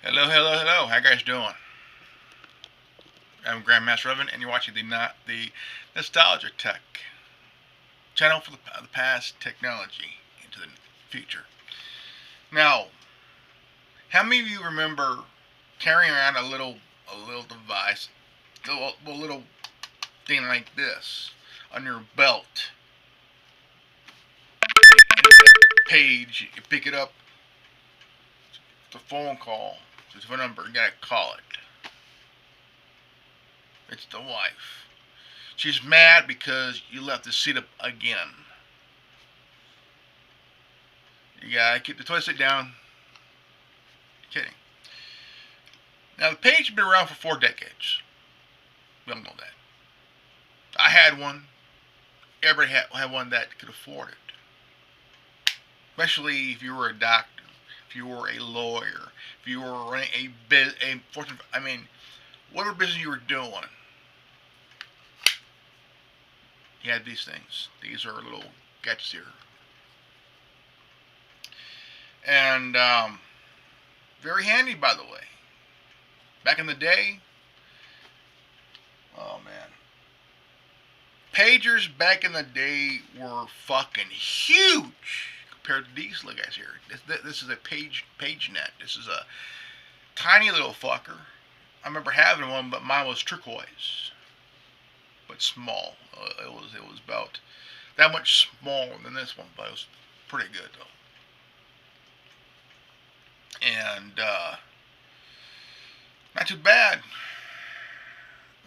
Hello, hello, hello. How you guys doing? I'm Grandmaster Revan, and you're watching the Nostalgia Tech channel for the past technology into the future. Now, how many of you remember carrying around a little device, a little thing like this on your belt? And it's a page. You pick it up. It's a phone call. It's a number. You gotta call it. It's the wife. She's mad because you left the seat up again. You gotta keep the toilet seat down. Kidding. Now the page has been around for 4 decades. We all know that. I had one. Everybody had one that could afford it. Especially if you were a doctor, if you were a lawyer, if you were running whatever business you were doing, you had these things. These are little gadgets here. And very handy, by the way. Back in the day, oh man, pagers back in the day were fucking huge compared to these little guys here. This is a PageNet. This is a tiny little fucker. I remember having one, but mine was turquoise, but small. It was about that much smaller than this one, but it was pretty good though. And not too bad.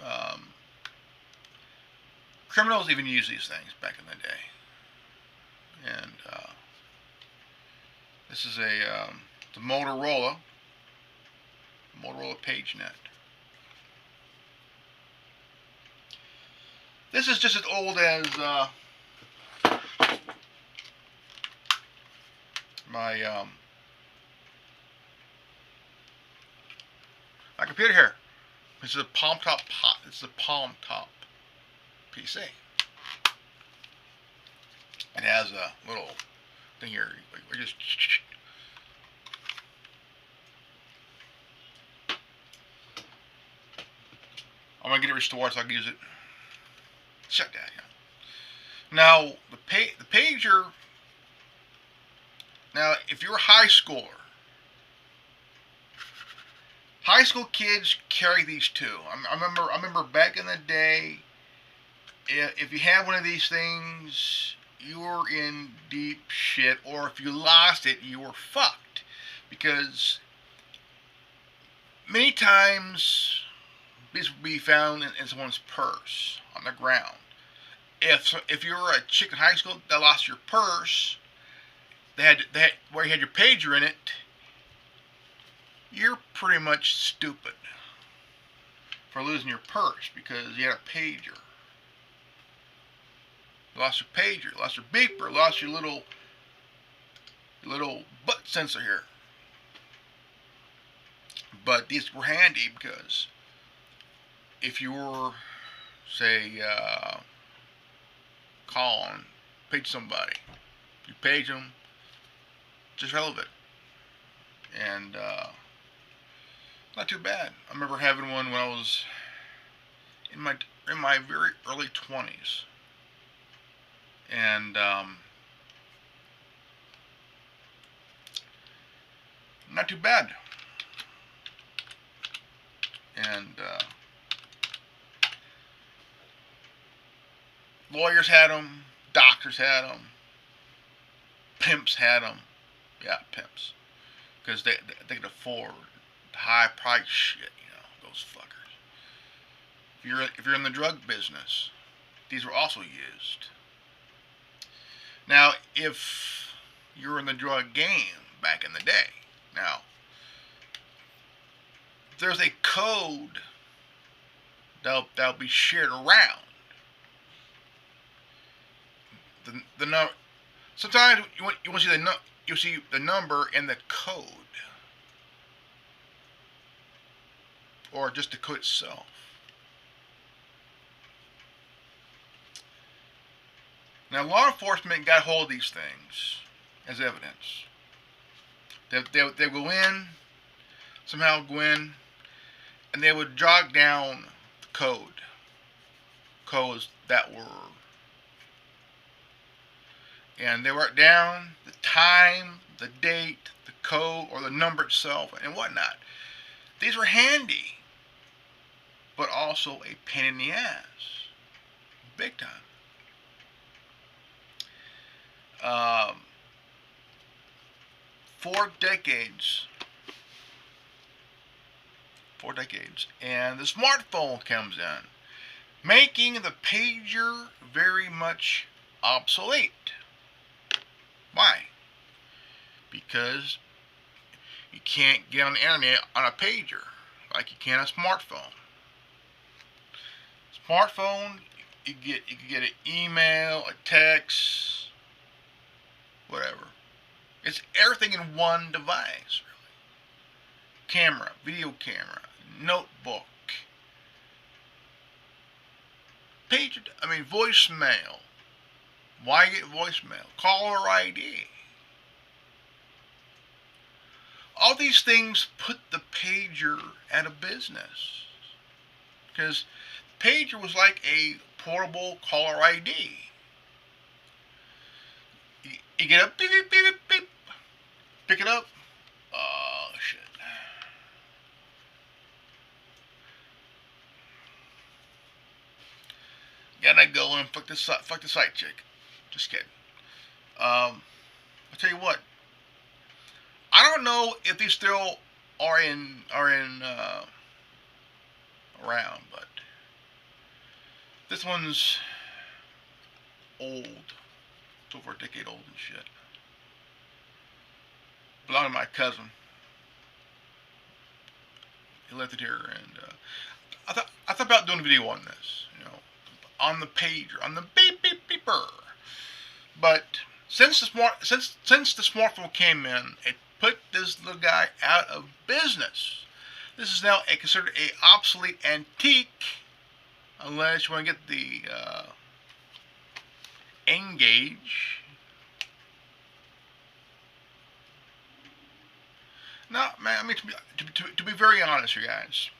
Um, Criminals even used these things back in the day. And this is the Motorola PageNet. This is just as old as my computer here. This is a Palm Top. This is a Palm Top PC. It has a little thing here. We just I'm gonna get it restored so I can use it. Shut that. Yeah. Now the pager. Now, if you're a high schooler, high school kids carry these too. I remember back in the day, if you had one of these things, you were in deep shit, or if you lost it, you were fucked. Because many times these would be found in someone's purse on the ground. If you were a chick in high school that lost your purse, where you had your pager in it, you're pretty much stupid for losing your purse because you had a pager. You lost your pager, you lost your beeper, you lost your little butt sensor here. But these were handy because if you were, say, calling, page somebody, you page them, just relevant. And not too bad. I remember having one when I was in my very early 20s, and not too bad. And lawyers had them, doctors had them, pimps had them. Yeah, pimps, because they could afford the high price shit. Those fuckers. If you're in the drug business, these were also used. Now, if you're in the drug game back in the day, now there's a code that'll be shared around. The number. Sometimes you want to see you see the number and the code, or just the code itself. Now, law enforcement got hold of these things as evidence. They go in, somehow go in, and they would jot down the code. Codes that were, and they wrote down the time, the date, the code, or the number itself, and whatnot. These were handy, but also a pain in the ass, big time. 4 decades, and the smartphone comes in, making the pager very much obsolete. Why? Because you can't get on the internet on a pager like you can a smartphone. Smartphone, you can get an email, a text, whatever. It's everything in one device, really. Camera, video camera, notebook, pager. Voicemail. Why get voicemail? Caller ID. All these things put the pager out of business, because the pager was like a portable caller ID. You get up, beep, beep, beep, beep, beep. Pick it up. Oh, shit. Gotta go and fuck the site chick. Just kidding. I'll tell you what. I don't know if these still are in around, but this one's old. It's over a decade old and shit. Belonged to my cousin. He left it here, and I thought about doing a video on this, on the pager, on the beep beep beeper. But since the smartphone came in, it put this little guy out of business. This is now considered a obsolete antique, unless you want to get the Engage. No, man. To be very honest, you guys,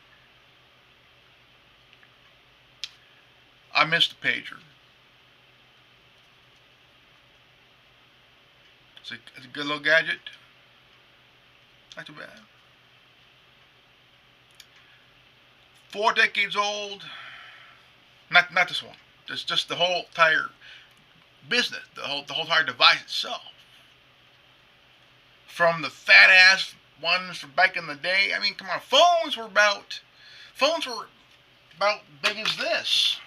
I miss the pager. It's a good little gadget. Not too bad. 4 decades old. Not this one. Just the whole entire business, the whole entire device itself. From the fat ass ones from back in the day. Come on, phones were about big as this.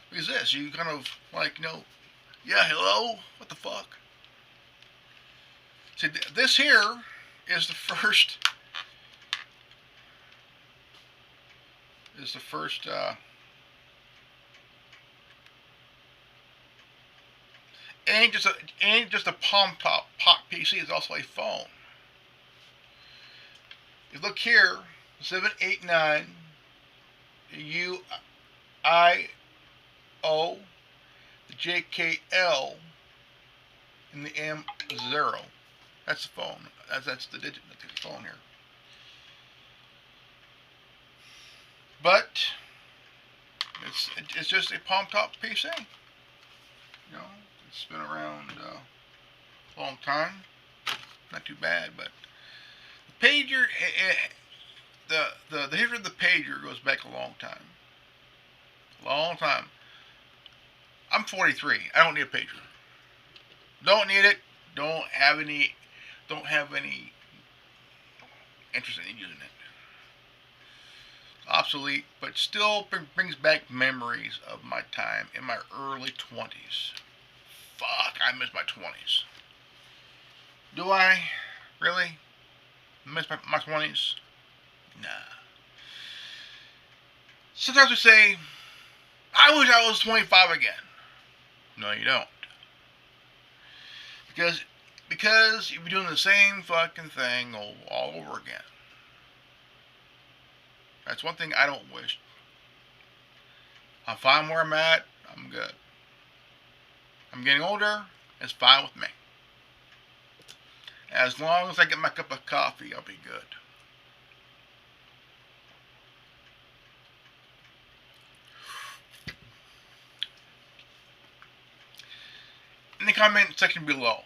Big as this. You kind of yeah, hello, what the fuck? See, this here is the first. Ain't just a palm top pop PC. It's also a phone. You look here, 789 UIO, the JKL, and the M0. That's the phone. That's the digit of the phone here. But it's just a palm top PC. It's been around a long time. Not too bad, but the pager, the history of the pager goes back a long time. Long time. I'm 43. I don't need a pager. Don't need it. Don't have any interest in using it. Obsolete, but still brings back memories of my time in my early 20s. Fuck, I miss my 20s. Do I? Really? Miss my 20s? Nah. Sometimes we say, I wish I was 25 again. No, you don't. Because you'll be doing the same fucking thing all over again. That's one thing I don't wish. I'm fine where I'm at. I'm good. I'm getting older. It's fine with me. As long as I get my cup of coffee, I'll be good. comment section below.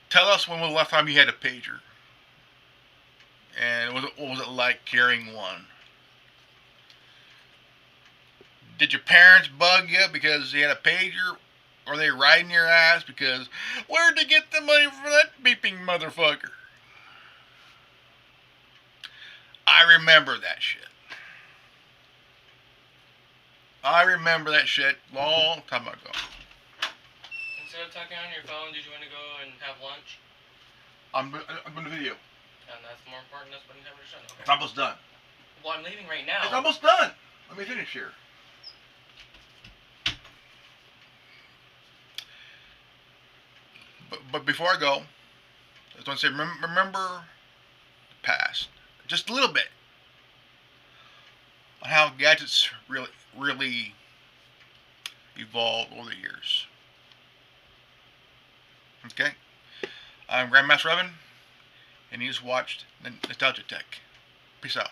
Tell us when was the last time you had a pager. And what was it like carrying one? Did your parents bug you because you had a pager? Or they riding your ass because where'd they get the money for that beeping motherfucker? I remember that shit. I remember that shit long time ago. Instead of talking on your phone, did you want to go and have lunch? I'm in the video. And that's more important. That's what you never done. Okay. It's almost done. Well, I'm leaving right now. It's almost done. Let me finish here. But before I go, I just want to say, remember the past. Just a little bit. On how gadgets really evolved over the years. Okay? I'm Grandmaster Evan, and you just watched Nostalgia Tech. Peace out.